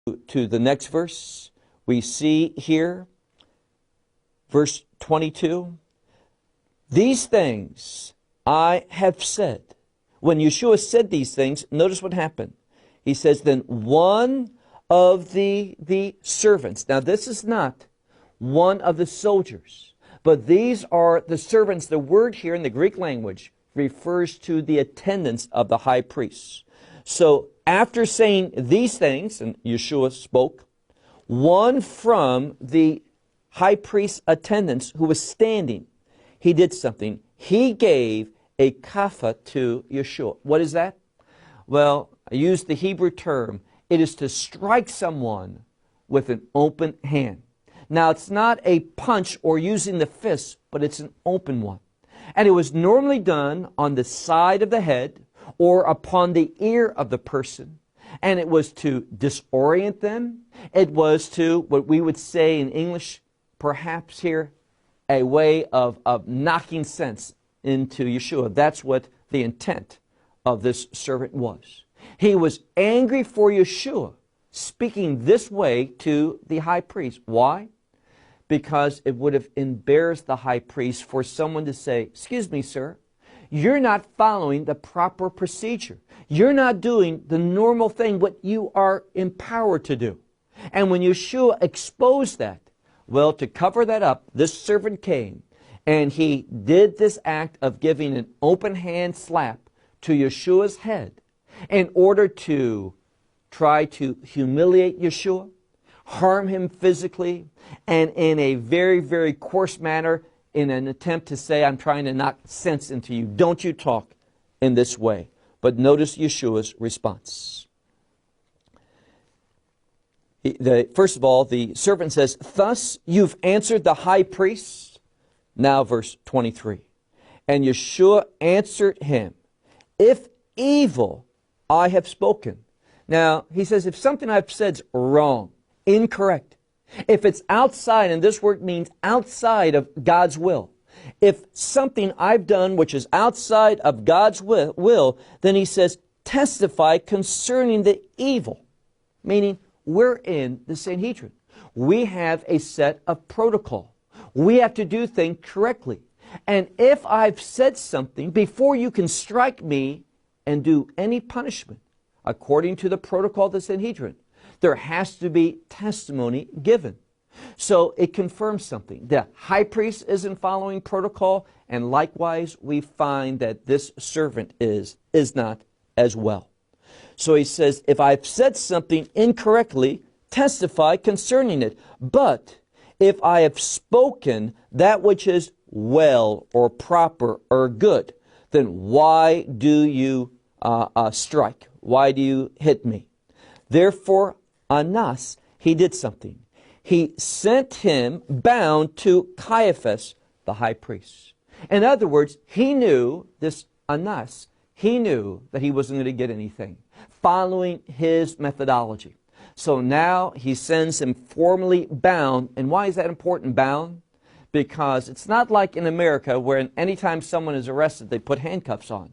to the next verse, we see here, verse 22, these things I have said. When Yeshua said these things, notice what happened. He says, then one of the servants, now this is not one of the soldiers, but these are the servants. The word here in the Greek language refers to the attendants of the high priest. So after saying these things, and Yeshua spoke, one from the high priest's attendants who was standing, he did something. He gave a kapha to Yeshua. What is that? Well, I use the Hebrew term. It is to strike someone with an open hand. Now, it's not a punch or using the fist, but it's an open one. And it was normally done on the side of the head or upon the ear of the person. And it was to disorient them. It was to, what we would say in English, perhaps here, a way of knocking sense into Yeshua. That's what the intent of this servant was. He was angry for Yeshua speaking this way to the high priest. Why? Because it would have embarrassed the high priest for someone to say, excuse me, sir, you're not following the proper procedure. You're not doing the normal thing, what you are empowered to do. And when Yeshua exposed that, well, to cover that up, this servant came and he did this act of giving an open hand slap to Yeshua's head in order to try to humiliate Yeshua, harm him physically, and in a very, very coarse manner in an attempt to say, I'm trying to knock sense into you. Don't you talk in this way. But notice Yeshua's response. First of all, the servant says, thus you've answered the high priest. Now verse 23. And Yeshua answered him, if evil I have spoken. Now, he says, if something I've said is wrong, incorrect, if it's outside, and this word means outside of God's will, if something I've done which is outside of God's will, then he says, testify concerning the evil. Meaning, we're in the Sanhedrin. We have a set of protocol. We have to do things correctly. And if I've said something, before you can strike me and do any punishment, according to the protocol of the Sanhedrin, there has to be testimony given. So it confirms something. The high priest isn't following protocol, and likewise we find that this servant is not as well. So he says, if I've said something incorrectly, testify concerning it. But if I have spoken that which is well or proper or good, then why do you strike? Why do you hit me? Therefore, Anas, he did something. He sent him bound to Caiaphas, the high priest. In other words, he knew, this Anas, he knew that he wasn't going to get anything, following his methodology. So now he sends him formally bound. And why is that important, bound? Because it's not like in America where anytime someone is arrested, they put handcuffs on.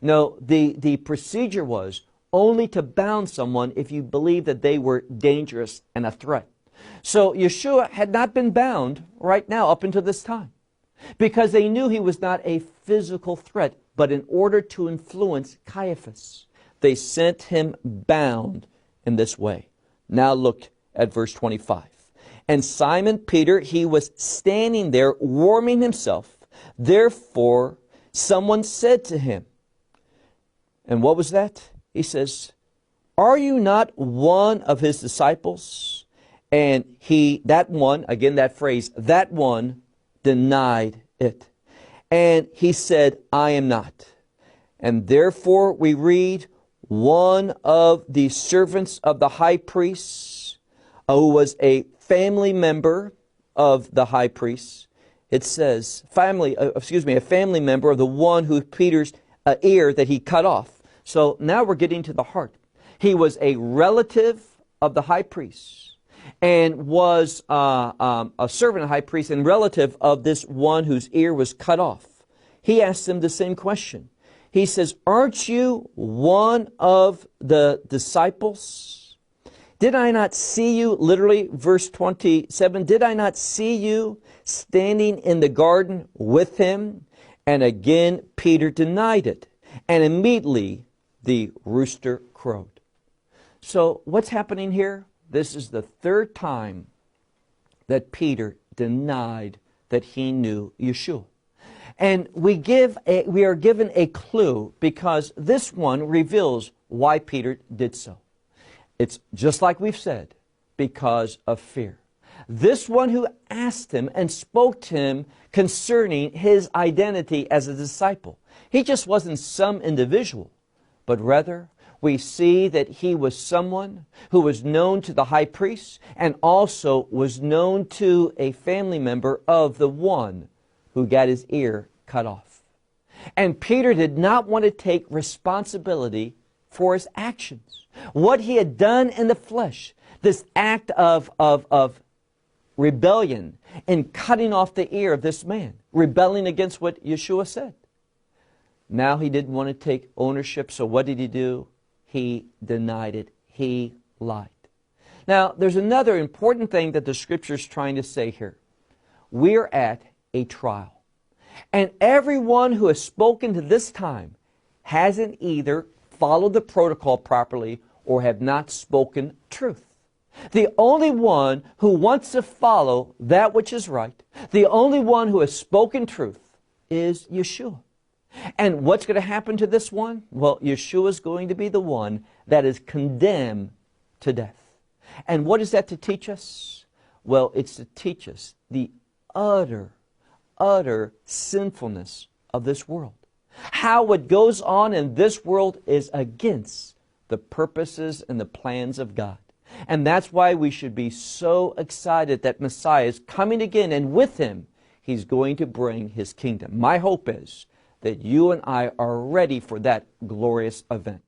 No, the procedure was only to bound someone if you believe that they were dangerous and a threat. So Yeshua had not been bound right now up until this time, because they knew he was not a physical threat. But in order to influence Caiaphas, they sent him bound in this way. Now look at verse 25. And Simon Peter, he was standing there warming himself. Therefore, someone said to him, and what was that? He says, are you not one of his disciples? And that one, again that phrase, that one denied it. And he said, I am not. And therefore we read, one of the servants of the high priest, who was a family member of the high priest, it says, a family member of the one who Peter's ear that he cut off. So now we're getting to the heart. He was a relative of the high priest and was a servant of the high priest and relative of this one whose ear was cut off. He asked him the same question. He says, aren't you one of the disciples? Did I not see you, literally verse 27, did I not see you standing in the garden with him? And again Peter denied it, and immediately the rooster crowed. So what's happening here? This is the third time that Peter denied that he knew Yeshua. And we are given a clue because this one reveals why Peter did so. It's just like we've said, because of fear. This one who asked him and spoke to him concerning his identity as a disciple. He just wasn't some individual, but rather we see that he was someone who was known to the high priest and also was known to a family member of the one who got his ear cut off. And Peter did not want to take responsibility for his actions. What he had done in the flesh, this act of rebellion in cutting off the ear of this man, rebelling against what Yeshua said. Now he didn't want to take ownership, so what did he do? He denied it. He lied. Now, there's another important thing that the Scripture is trying to say here. We're at a trial. And everyone who has spoken to this time hasn't either followed the protocol properly or have not spoken truth. The only one who wants to follow that which is right, the only one who has spoken truth is Yeshua. And what's going to happen to this one? Well, Yeshua is going to be the one that is condemned to death. And what is that to teach us? Well, it's to teach us the utter sinfulness of this world. How what goes on in this world is against the purposes and the plans of God. And that's why we should be so excited that Messiah is coming again, and with him, he's going to bring his kingdom. My hope is that you and I are ready for that glorious event.